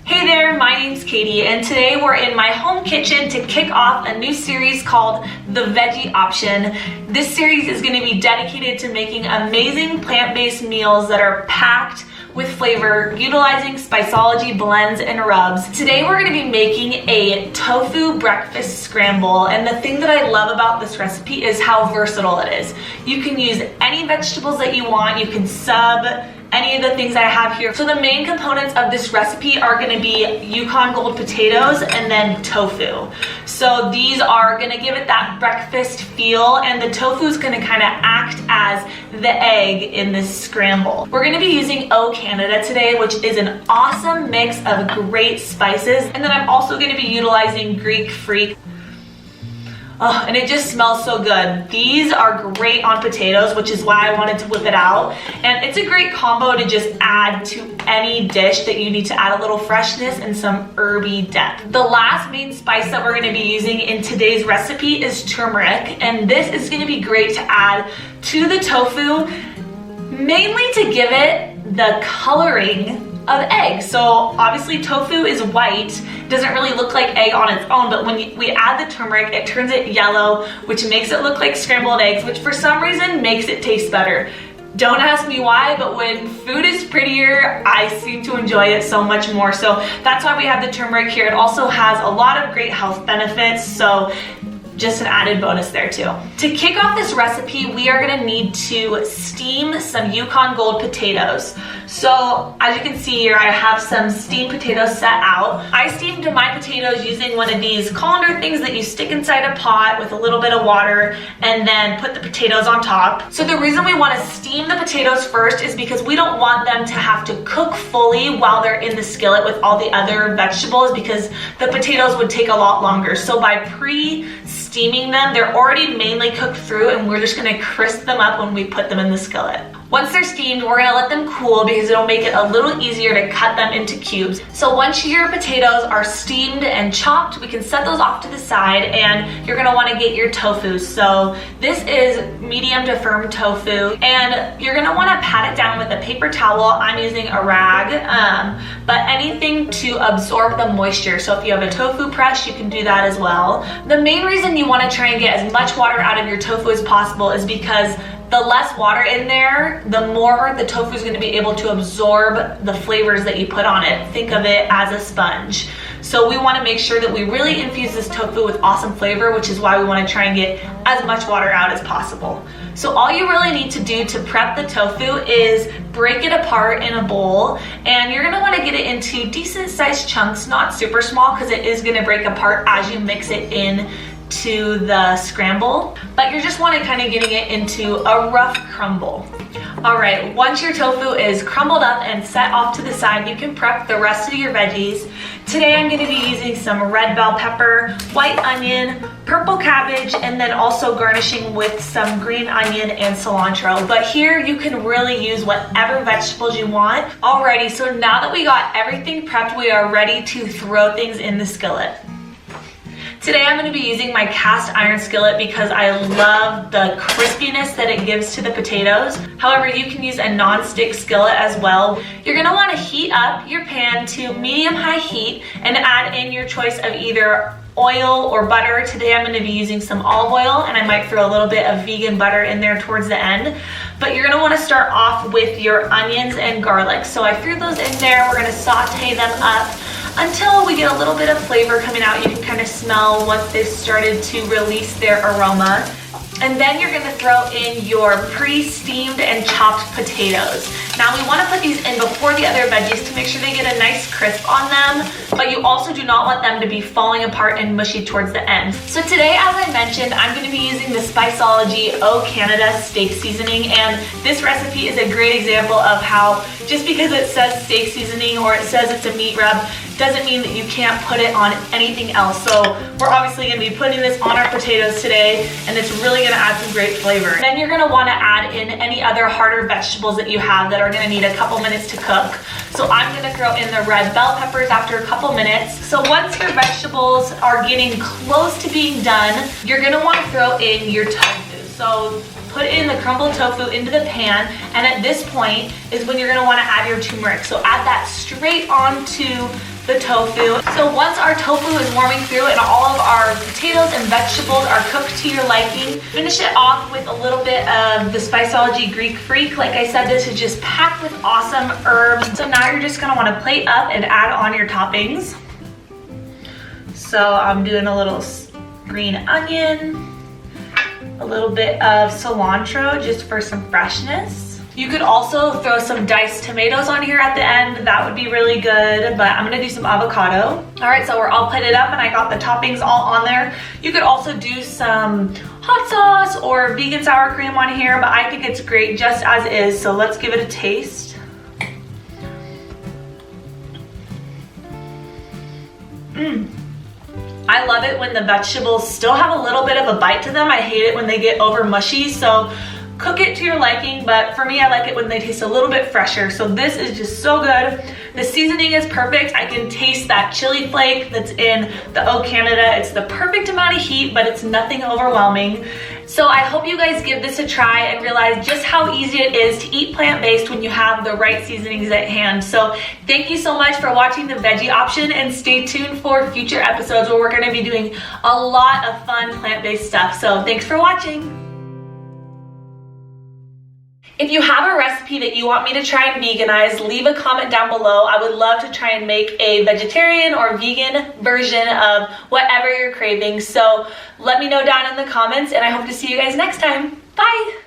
Hey there, my name's Katie, and today we're in my home kitchen to kick off a new series called The Veggie Option. This series is going to be dedicated to making amazing plant-based meals that are packed with flavor, utilizing Spiceology blends and rubs. Today we're going to be making a tofu breakfast scramble, and the thing that I love about this recipe is how versatile it is. You can use any vegetables that you want, you can sub any of the things I have here. So the main components of this recipe are going to be Yukon gold potatoes and then tofu. So these are going to give it that breakfast feel, and the tofu is going to kind of act as the egg in this scramble. We're going to be using O Canada today, which is an awesome mix of great spices, and then I'm also going to be utilizing Greek Freak. Oh, and it just smells so good. These are great on potatoes, which is why I wanted to whip it out. And it's a great combo to just add to any dish that you need to add a little freshness and some herby depth. The last main spice that we're going to be using in today's recipe is turmeric. And this is going to be great to add to the tofu, mainly to give it the coloring of egg. So obviously tofu is white, doesn't really look like egg on its own, but when we add the turmeric, it turns it yellow, which makes it look like scrambled eggs, which for some reason makes it taste better. Don't ask me why, but when food is prettier, I seem to enjoy it so much more. So that's why we have the turmeric here. It also has a lot of great health benefits, so just an added bonus there too. To kick off this recipe, we are gonna need to steam some Yukon gold potatoes. So as you can see here, I have some steamed potatoes set out. I steamed my potatoes using one of these colander things that you stick inside a pot with a little bit of water and then put the potatoes on top. So the reason we wanna steam the potatoes first is because we don't want them to have to cook fully while they're in the skillet with all the other vegetables, because the potatoes would take a lot longer. So by steaming them, they're already mainly cooked through, and we're just gonna crisp them up when we put them in the skillet. Once they're steamed, we're gonna let them cool because it'll make it a little easier to cut them into cubes. So once your potatoes are steamed and chopped, we can set those off to the side, and you're gonna wanna get your tofu. So this is medium to firm tofu, and you're gonna wanna pat it down with a paper towel. I'm using a rag, but anything to absorb the moisture. So if you have a tofu press, you can do that as well. The main reason you wanna try and get as much water out of your tofu as possible is because the less water in there, the more the tofu is going to be able to absorb the flavors that you put on it. Think of it as a sponge. So we want to make sure that we really infuse this tofu with awesome flavor, which is why we want to try and get as much water out as possible. So all you really need to do to prep the tofu is break it apart in a bowl, and you're going to want to get it into decent sized chunks, not super small, because it is going to break apart as you mix it in to the scramble, but you just want to kind of getting it into a rough crumble. All right, once your tofu is crumbled up and set off to the side, you can prep the rest of your veggies. Today I'm going to be using some red bell pepper, white onion, purple cabbage, and then also garnishing with some green onion and cilantro. But here you can really use whatever vegetables you want. Alrighty, so now that we got everything prepped, we are ready to throw things in the skillet. Today I'm going to be using my cast iron skillet because I love the crispiness that it gives to the potatoes. However, you can use a non-stick skillet as well. You're going to want to heat up your pan to medium-high heat and add in your choice of either oil or butter. Today I'm going to be using some olive oil, and I might throw a little bit of vegan butter in there towards the end. But you're going to want to start off with your onions and garlic. So I threw those in there. We're going to saute them up until we get a little bit of flavor coming out. You can kind of smell once they've started to release their aroma. And then you're gonna throw in your pre-steamed and chopped potatoes. Now we wanna put these in before the other veggies to make sure they get a nice crisp on them, but you also do not want them to be falling apart and mushy towards the end. So today, as I mentioned, I'm gonna be using the Spiceology O Canada steak seasoning, and this recipe is a great example of how just because it says steak seasoning or it says it's a meat rub doesn't mean that you can't put it on anything else. So we're obviously gonna be putting this on our potatoes today, and it's really gonna add some great flavor. Then you're gonna wanna add in any other harder vegetables that you have that are gonna need a couple minutes to cook. So I'm gonna throw in the red bell peppers after a couple minutes. So once your vegetables are getting close to being done, you're gonna wanna throw in your tofu. So put in the crumbled tofu into the pan, and at this point is when you're gonna wanna add your turmeric. So add that straight onto the tofu. So once our tofu is warming through and all of our potatoes and vegetables are cooked to your liking, finish it off with a little bit of the Spiceology Greek Freak. Like I said, this is just packed with awesome herbs. So now you're just gonna wanna plate up and add on your toppings. So I'm doing a little green onion, a little bit of cilantro just for some freshness. You could also throw some diced tomatoes on here at the end. That would be really good, but I'm gonna do some avocado. All right, so we're all plated up and I got the toppings all on there. You could also do some hot sauce or vegan sour cream on here, but I think it's great just as is, so let's give it a taste. I love it when the vegetables still have a little bit of a bite to them. I hate it when they get over mushy, so cook it to your liking, but for me, I like it when they taste a little bit fresher. So this is just so good. The seasoning is perfect. I can taste that chili flake that's in the O Canada. It's the perfect amount of heat, but it's nothing overwhelming. So I hope you guys give this a try and realize just how easy it is to eat plant-based when you have the right seasonings at hand. So thank you so much for watching the veggie option, and stay tuned for future episodes where we're gonna be doing a lot of fun plant-based stuff. So thanks for watching. If you have a recipe that you want me to try and veganize, leave a comment down below. I would love to try and make a vegetarian or vegan version of whatever you're craving. So let me know down in the comments, and I hope to see you guys next time. Bye!